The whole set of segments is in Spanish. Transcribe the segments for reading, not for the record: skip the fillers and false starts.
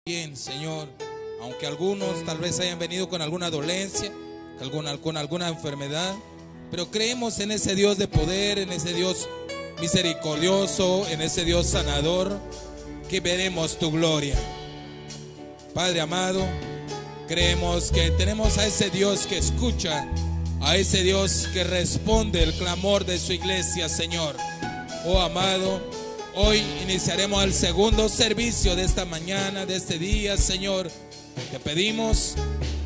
bien, Señor. Aunque algunos tal vez hayan venido con alguna dolencia, con alguna enfermedad, pero creemos en ese Dios de poder, en ese Dios misericordioso, en ese Dios sanador, que veremos tu gloria. Padre amado, creemos que tenemos a ese Dios que escucha, a ese Dios que responde el clamor de su iglesia, Señor. Oh amado, hoy iniciaremos el segundo servicio de esta mañana, de este día, Señor. Te pedimos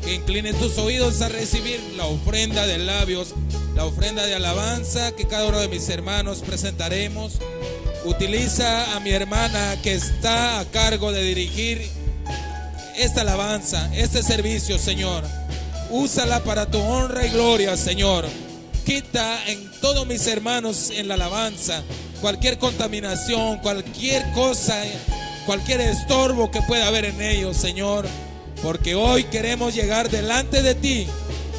que inclines tus oídos a recibir la ofrenda de labios, la ofrenda de alabanza que cada uno de mis hermanos presentaremos. Utiliza a mi hermana que está a cargo de dirigir esta alabanza, este servicio, Señor. Úsala para tu honra y gloria, Señor. Quita en todos mis hermanos en la alabanza cualquier contaminación, cualquier cosa, cualquier estorbo que pueda haber en ellos, Señor. Porque hoy queremos llegar delante de ti,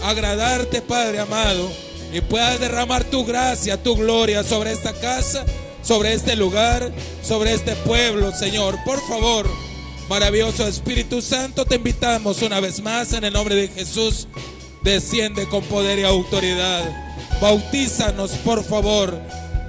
agradarte, Padre amado, y puedas derramar tu gracia, tu gloria sobre esta casa, sobre este lugar, sobre este pueblo, Señor. Por favor, maravilloso Espíritu Santo, te invitamos una vez más en el nombre de Jesús. Desciende con poder y autoridad. Bautízanos, por favor.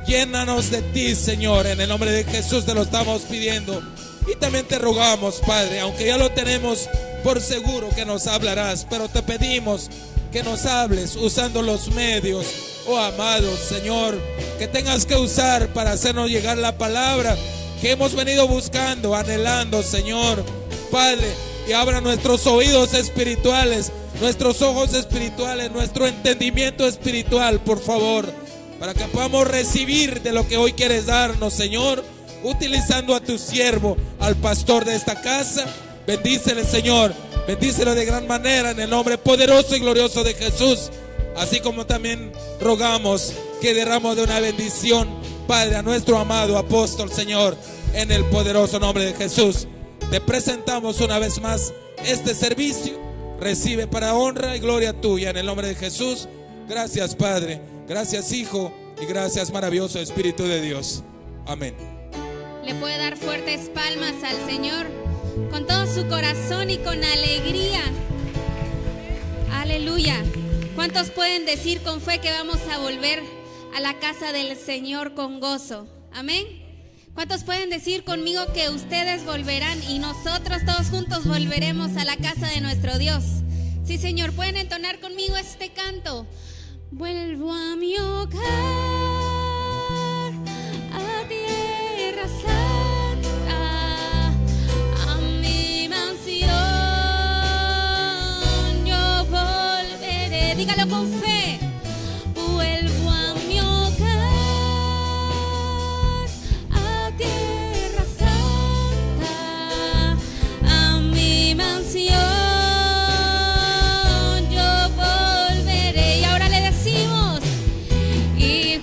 Llénanos de ti, Señor. En el nombre de Jesús te lo estamos pidiendo. Y también te rogamos, Padre, aunque ya lo tenemos por seguro que nos hablarás, pero te pedimos que nos hables usando los medios, oh amado Señor, que tengas que usar para hacernos llegar la palabra que hemos venido buscando, anhelando, Señor. Padre, y abra nuestros oídos espirituales, nuestros ojos espirituales, nuestro entendimiento espiritual, por favor, para que podamos recibir de lo que hoy quieres darnos, Señor, utilizando a tu siervo, al pastor de esta casa. Bendícele, Señor, bendícelo de gran manera en el nombre poderoso y glorioso de Jesús. Así como también rogamos que derramos de una bendición, Padre, a nuestro amado apóstol, Señor, en el poderoso nombre de Jesús. Te presentamos una vez más este servicio. Recibe para honra y gloria tuya en el nombre de Jesús. Gracias, Padre, gracias, Hijo, y gracias, maravilloso Espíritu de Dios. Amén. Le puede dar fuertes palmas al Señor con todo su corazón y con alegría. Aleluya. ¿Cuántos pueden decir con fe que vamos a volver a la casa del Señor con gozo? Amén. ¿Cuántos pueden decir conmigo que ustedes volverán y nosotros todos juntos volveremos a la casa de nuestro Dios? Sí, Señor, pueden entonar conmigo este canto. Vuelvo a mi hogar, a tierra santa, a mi mansión yo volveré. Dígalo con fe. Vuelvo a mi hogar, a tierra santa, a mi mansión yo volveré. Y ahora le decimos: y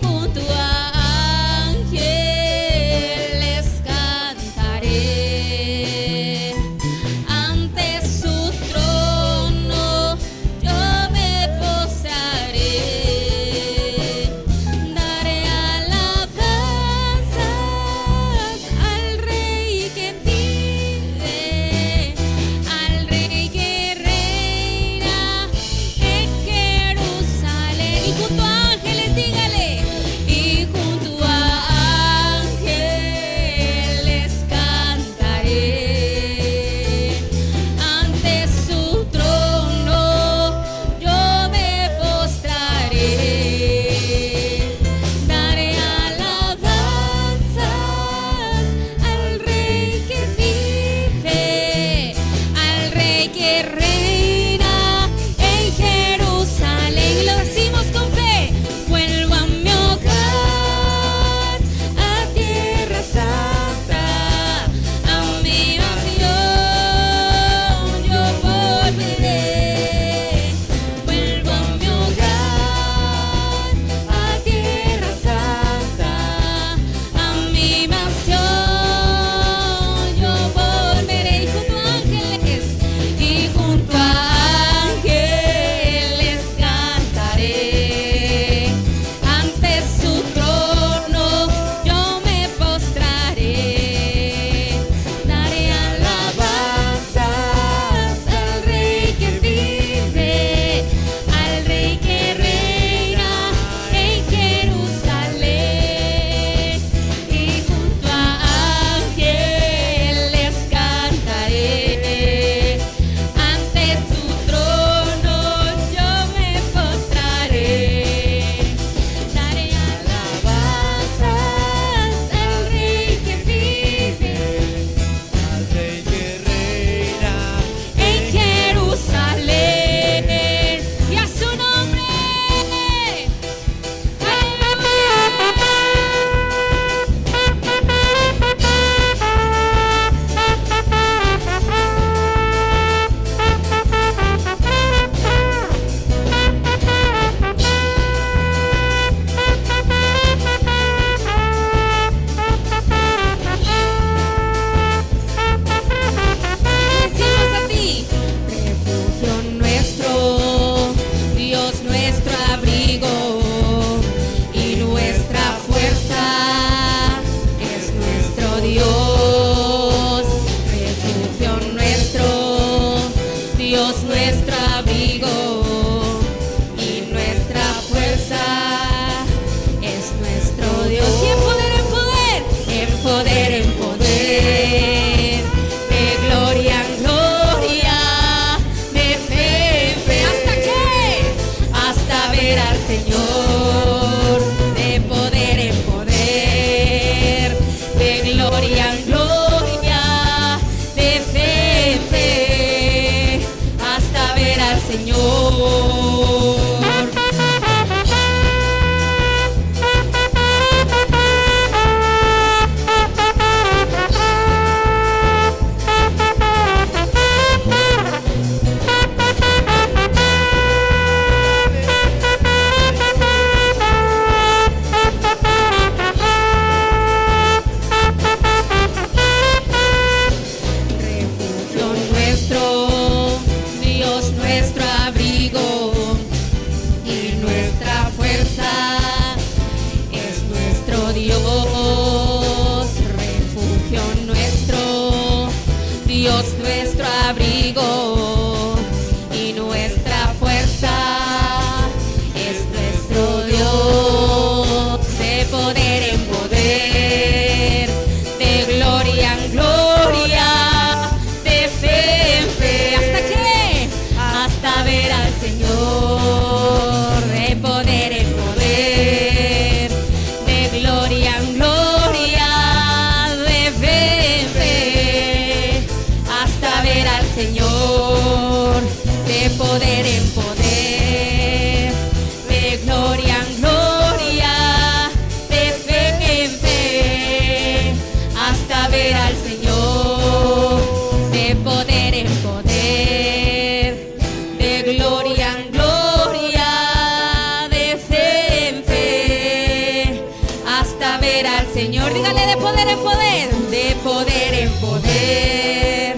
ver al Señor. Dígale: de poder en poder, de poder en poder,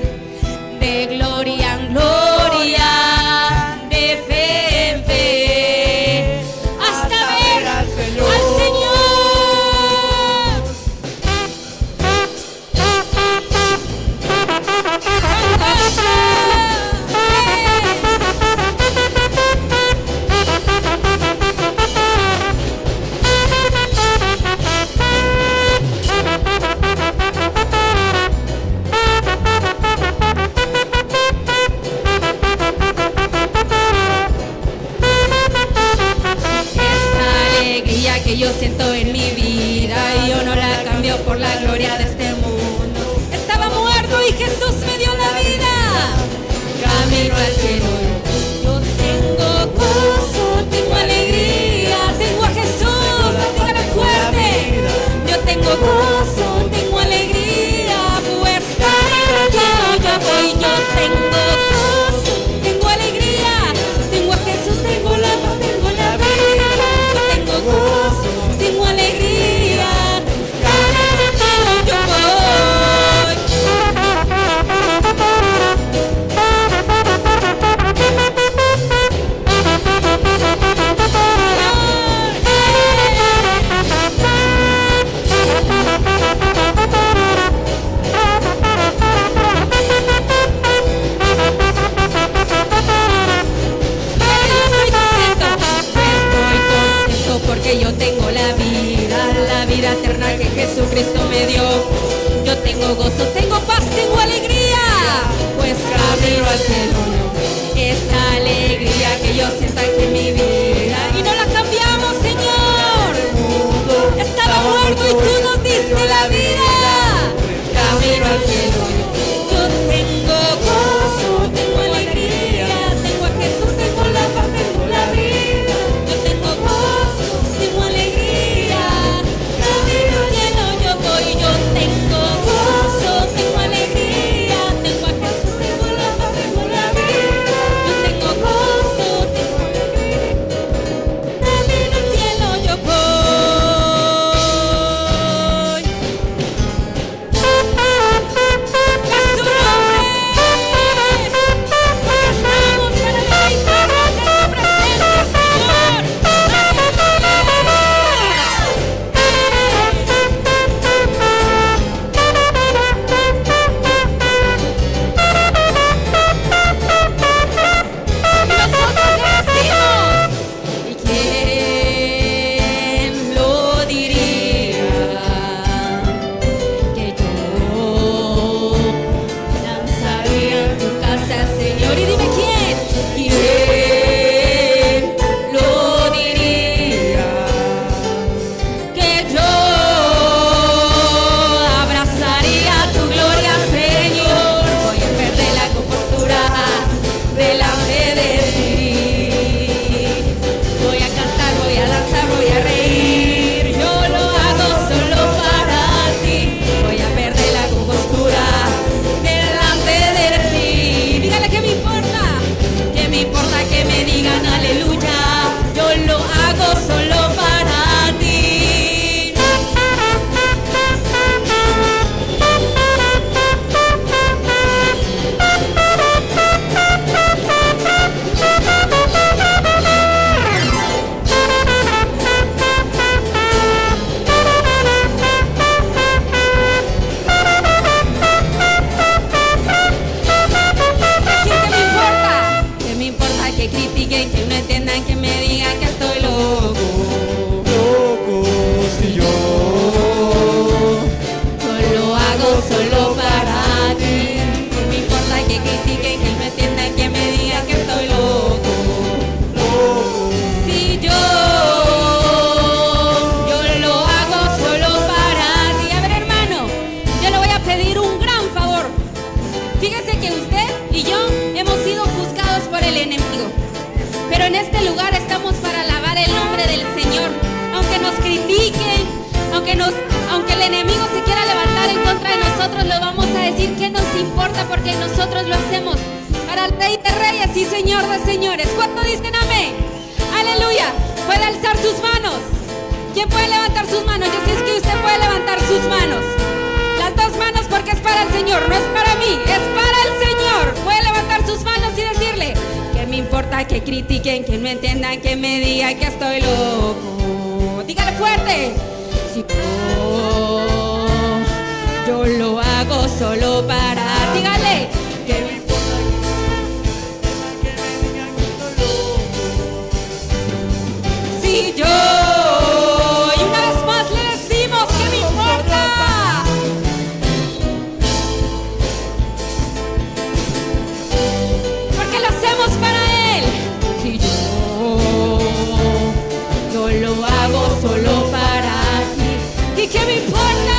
de gloria en gloria, de fe en fe, hasta ver al Señor. Que yo siento en mi vida y yo no la cambio por la gloria de este mundo. Estaba muerto y Jesús me dio la vida. Camino al cielo, yo tengo gozo, tengo alegría, tengo a Jesús, dígale fuerte. Yo tengo gozo, tengo alegría, pues camino al cielo yo voy. Yo tengo gozo, tengo alegría, tengo a Jesús, tengo la paz, tengo la vida. Yo tengo gozo, tengo alegría, camino al cielo yo voy. Porque yo tengo la vida eterna que Jesucristo me dio. Yo tengo gozo, tengo paz, tengo alegría, pues camino al cielo. Esta alegría que yo siento aquí en mi vida y no la cambiamos, Señor. Estaba muerto y tú nos diste la vida. Camino al cielo. Yo tengo gozo, tengo alegría, tengo a Jesús, tengo la paz, tengo la vida. Yo tengo gozo, tengo alegría, camino al cielo yo voy. Yo tengo gozo, tengo alegría, tengo a Jesús, tengo la paz, tengo la vida. Yo tengo gozo, tengo alegría, camino al cielo yo voy. Es tu nombre, porque estamos para deleitarnos en tu presencia, Señor. Y nosotros le decimos: ¿y quién lo diría? Que yo danzaría en tu casa, Señor. Y dime quién lo diría, que yo abrazaría tu gloria, Señor. Voy a perder la compostura delante de ti. Voy a cantar, voy a danzar, voy a reír. Yo lo hago solo para ti. Voy a perder la compostura delante de ti. Dígale: que me importa que me digan aleluya. Yo lo hago solo para ti. Así que me importa que critiquen, que no entiendan, que me digan que estoy loco. Si yo Lo hago solo para ti. No me importa que critiquen, que no entiendan, que me digan que estoy loco. Si yo lo hago solo para ti. A ver, hermano, yo le voy a pedir un gran favor. Fíjese que usted y yo hemos sido juzgados por el enemigo, pero en este lugar estamos para alabar el nombre del Señor. Aunque nos critiquen, aunque el enemigo se quiera levantar en contra de nosotros, lo vamos a decir que nos importa, porque nosotros lo hacemos para el Rey de Reyes y Señor de Señores. ¿Cuánto dicen amén? Aleluya. Puede alzar sus manos. ¿Quién puede levantar sus manos? Yo sé que usted puede levantar sus manos. Las dos manos, porque es para el Señor, no es para mí, es para el Señor. Puede levantar sus manos y decirle: ¿qué me importa que critiquen, que no entiendan, que me digan que estoy loco? Dígale fuerte. Si yo lo hago solo para... Dígale. Que me importa que me digan que estoy loco. Si yo... Y una vez más le decimos: ¿qué me importa? Porque lo hacemos para Él. Si yo lo hago solo para ti. ¿Y qué me importa?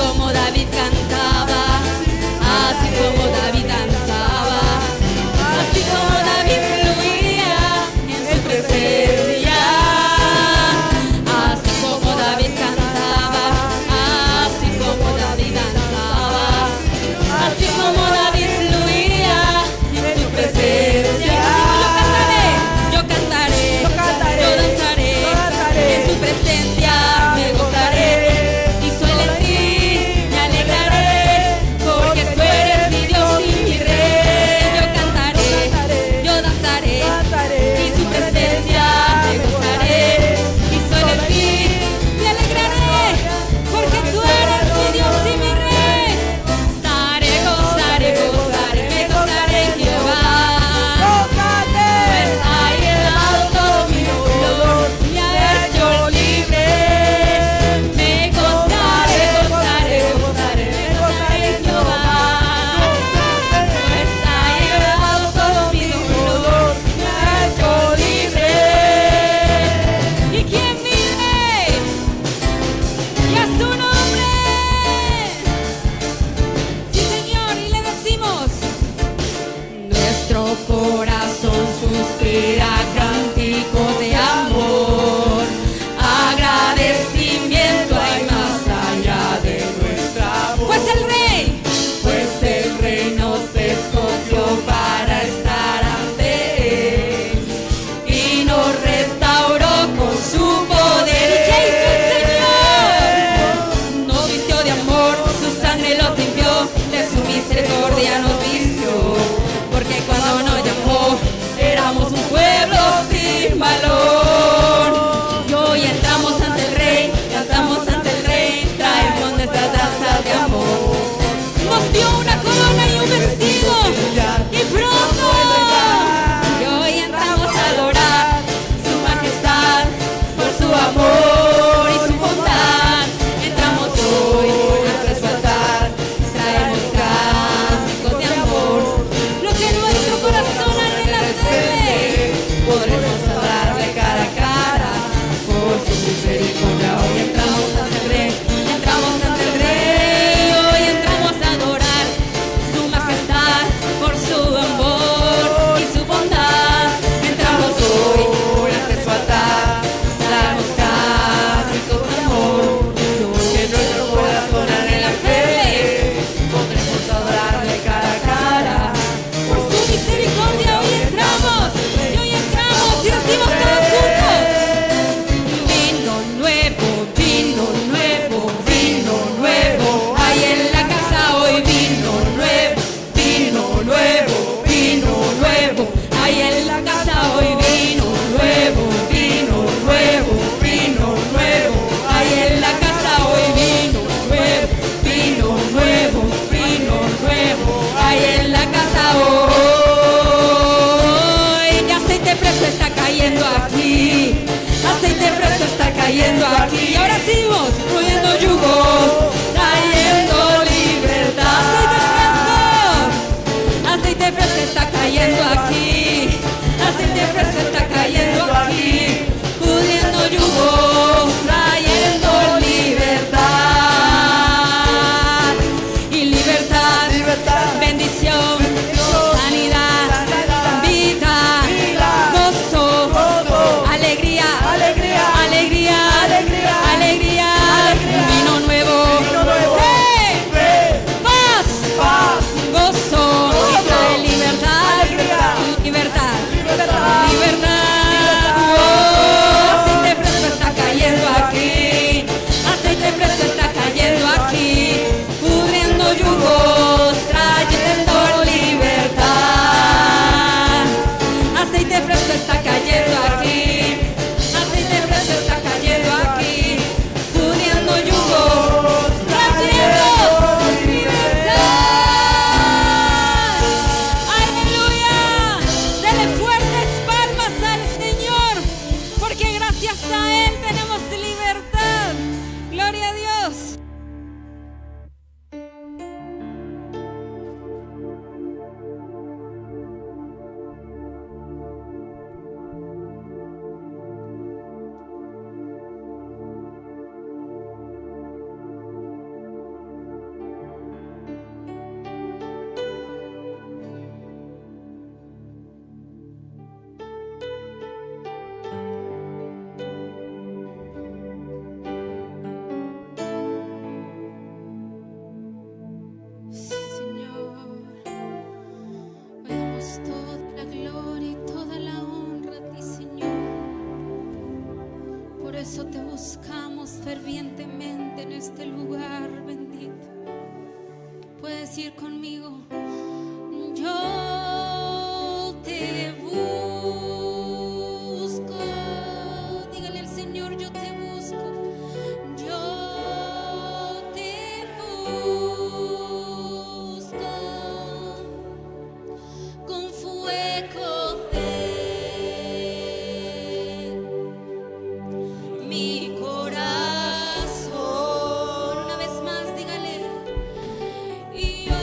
como David cantaba, así como David danzaba, así como David fluía en su presencia, así como David cantaba, así como David danzaba, así como David fluía en su presencia. Yo cantaré, yo danzaré en su presencia, me gozaré y solo en ti me alegraré, porque tú eres mi Dios y mi Rey. Yo cantaré, yo danzaré en su presencia, me gozaré y solo en ti me alegraré, porque tú eres mi Dios y mi Rey. Gozaré, gozaré, gozaré, me gozaré en Jehová. Pues ha llenado todo mi dolor, me ha hecho libre. Me gozaré, gozaré, gozaré, me gozaré en Jehová. Pues ha llenado todo mi dolor, me ha hecho libre. ¿Y quién vive? Y a su nombre. Sí, Señor, y le decimos: nuestro corazón suspira cánticos de amor, agradecimiento hay más allá de nuestra voz. Pues el Rey nos escogió para estar ante Él y nos restauró con su poder. ¿Y qué hizo el Señor? Nos vistió de amor, su sangre los limpió, de su misericordia nos vistió, porque cuando nos llamó éramos un pueblo sin valor. Y hoy entramos ante el Rey, cantamos ante el Rey, traemos nuestras danzas de amor. Nos dio una corona y un vestido, y pronto, y hoy entramos a adorar su majestad por su amor y su bondad. Entramos hoy ante su altar, traemos cánticos de amor, lo que nuestro corazón anhela hacerle. Podremos adorarle cara a cara por su misericordia. Hoy entramos ante el Rey, entramos ante el Rey, hoy entramos a adorar su majestad por su amor y su bondad. Entramos hoy ante su altar, traemos cánticos de amor, lo que nuestro corazón anhela hacerle. Podremos adorarle cara a cara por su misericordia. Hoy entramos, y hoy entramos y decimos todos juntos: vino nuevo, vino nuevo, vino nuevo, hay en la casa hoy vino nuevo, vino nuevo, vino nuevo, hay en la casa hoy vino nuevo, vino nuevo, vino nuevo, hay en la casa hoy vino nuevo, vino nuevo, vino nuevo, hay en la casa hoy. Y aceite fresco está cayendo aquí, aceite fresco está cayendo aquí. Y ahora seguimos fluyendo yugos, trayendo libertad. Aceite fresco está cayendo aquí, aceite fresco está cayendo aquí, fluyendo yugos, trayendo libertad. Y libertad, bendición, sanidad, vida, gozo, alegría, alegría, alegría, alegría. Vino nuevo, buscamos fervientemente en este lugar bendito. Puedes ir conmigo. Yo te busco. Dígale al Señor, yo te busco. Yo te busco con fuego de mi corazón. Una vez más, dígale. Y yo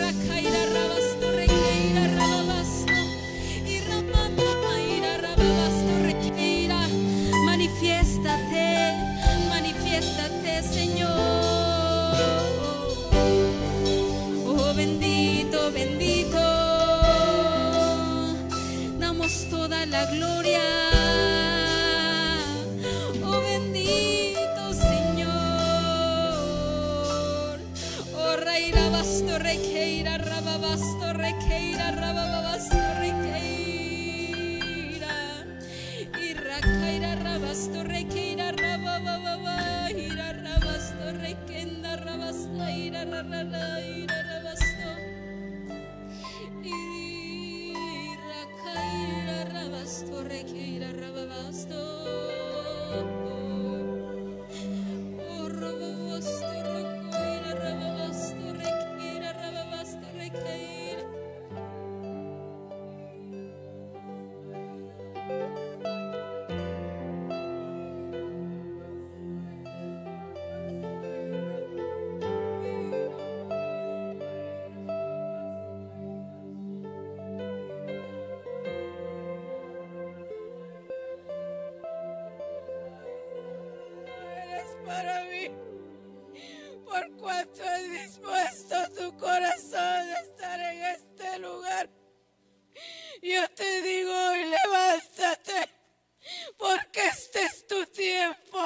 racaira rabasto requeira rababasto y ramama ira rababasto requeira. Manifiéstate, manifiéstate, Señor. Oh, bendito, bendito. Damos toda la gloria. Oh, bendito Señor. Oh, reira basto requeira rababasto requeira rababasto requeira. Y racaira rabasto requeira rabababa ira rabasto requenda rabasto ira rabasto. Y racaira rabasto requeira rababasto. Oh, rababasto requeira rababasto requeira rababasto requeira. Eres para mí, por cuanto has dispuesto tu corazón a estar en este lugar. Yo te digo hoy, levántate, porque este es tu tiempo.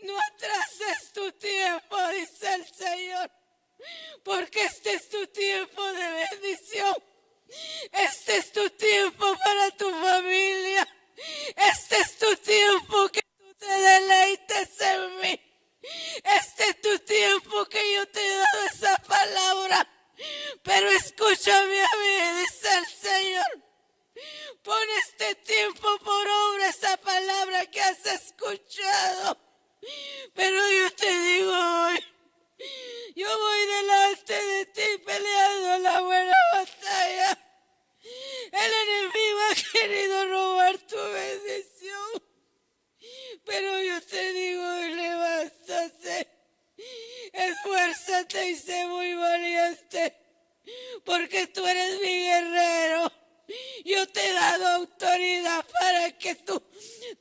No atrases tu tiempo, dice el Señor, porque este es tu tiempo de bendición. Este es tu tiempo para tu familia. Este es tu tiempo que tú te deleites en mí. Este es tu tiempo que yo te he dado esa palabra. Pero escúchame a mí, dice el Señor. Pon este tiempo por obra esa palabra que has escuchado. Pero yo te digo hoy, yo voy delante de ti peleando la buena batalla. El enemigo ha querido robar tu bendición. Pero yo te digo, levántate, esfuérzate y sé muy valiente, porque tú eres mi guerrero. Yo te he dado autoridad para que tú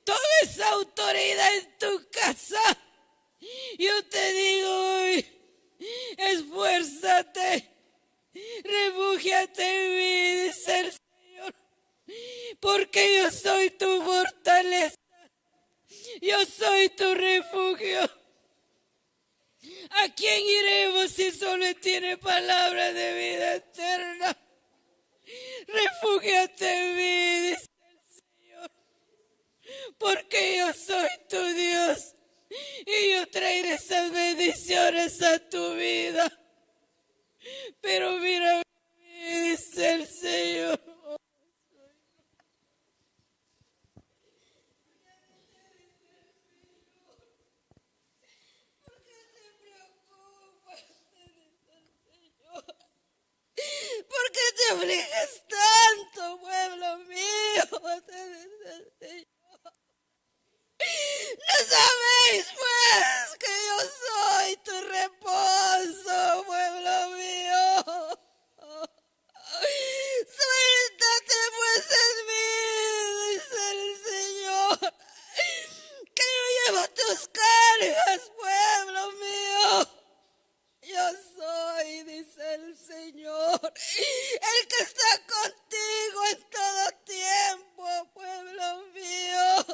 tomes autoridad en tu casa. Yo te digo hoy, esfuérzate, refúgiate en mí, dice el Señor, porque yo soy tu fortaleza, yo soy tu refugio. ¿A quién iremos si solo tiene palabra de vida eterna? Refúgiate en mí, dice el Señor, porque yo soy tu Dios y yo traeré esas bendiciones a tu vida. Pero mira, dice el Señor. ¿Por qué te afliges tanto, pueblo mío? Te dice el Señor. ¿No sabéis, pues, que yo soy tu reposo, pueblo mío? Suéltate, pues, en mí, dice el Señor, que yo llevo tus cargas, pueblo mío. Yo soy, dice el Señor, el que está contigo en todo tiempo, pueblo mío.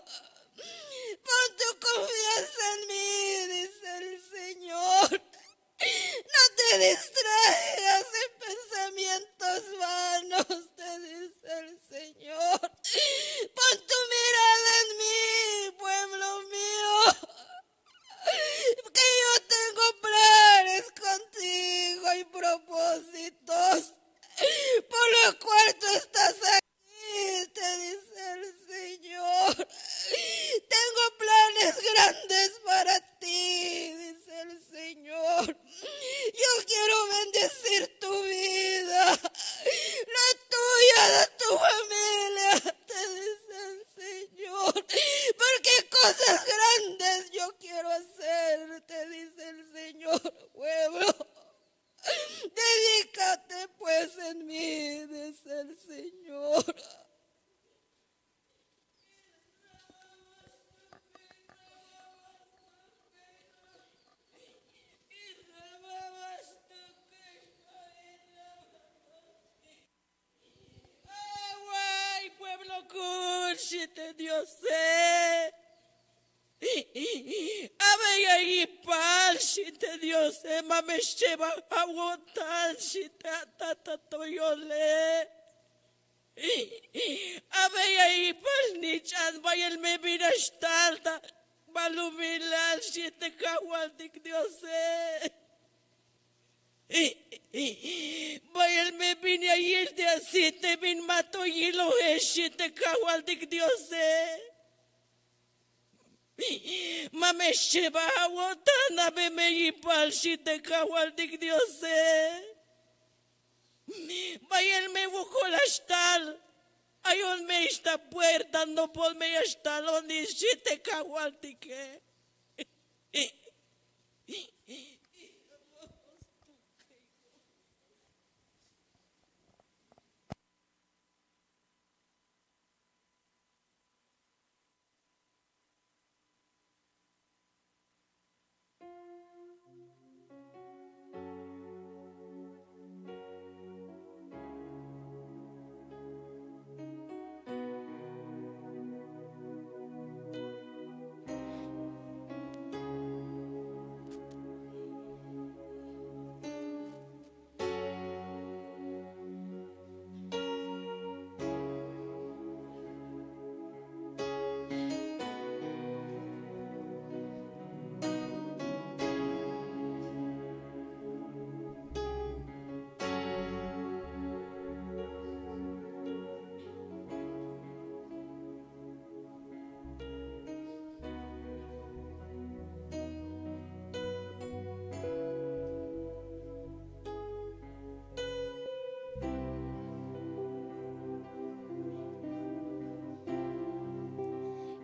Pon tu confianza en mí, dice el Señor. No te distraigas en pensamientos vanos, te dice el Señor. Pon tu mirada en mí, pueblo mío, que yo tengo planes contigo y propósitos, por lo cual tú estás aquí, te dice el Señor. Tengo planes grandes para ti, dice el Señor. Yo quiero bendecir tu vida, la tuya, de tu familia, te dice el Señor. Porque cosas grandes yo quiero hacer, te dice el Señor, pueblo. Dedica shite Dios Aveya ipal shite Dios mame sheba awotan shite atata toyole Aveya ipal nichan vayel me vinashtalta balumilal shite kawaldik Dios Vayel me vine ayer de así te vin mato y lo shite kawaldik Dios Mame sheba wotana be me ipal shite kawaldik Dios Vayel me bukolashtal ayon me esta puerta no pol me estalon ni shite kawaldik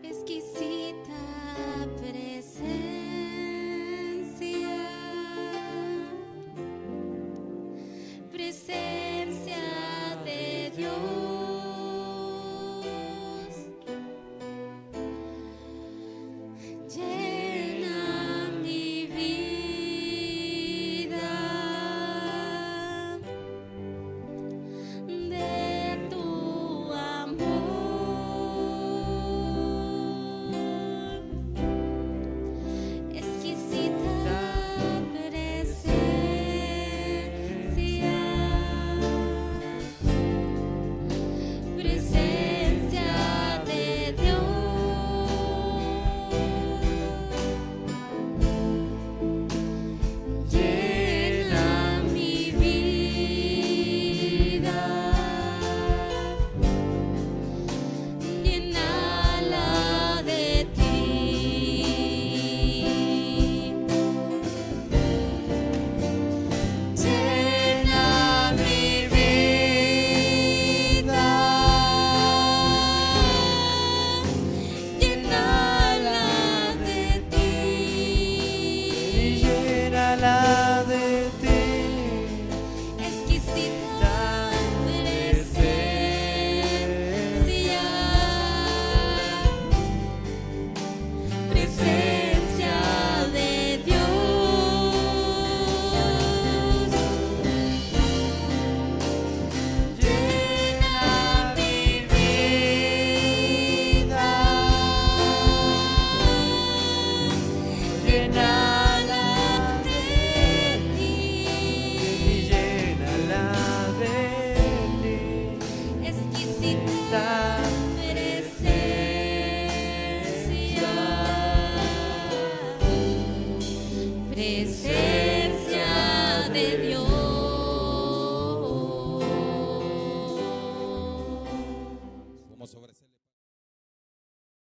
Exquisita presencia, presencia de Dios, llena mi vida de tu amor. Exquisita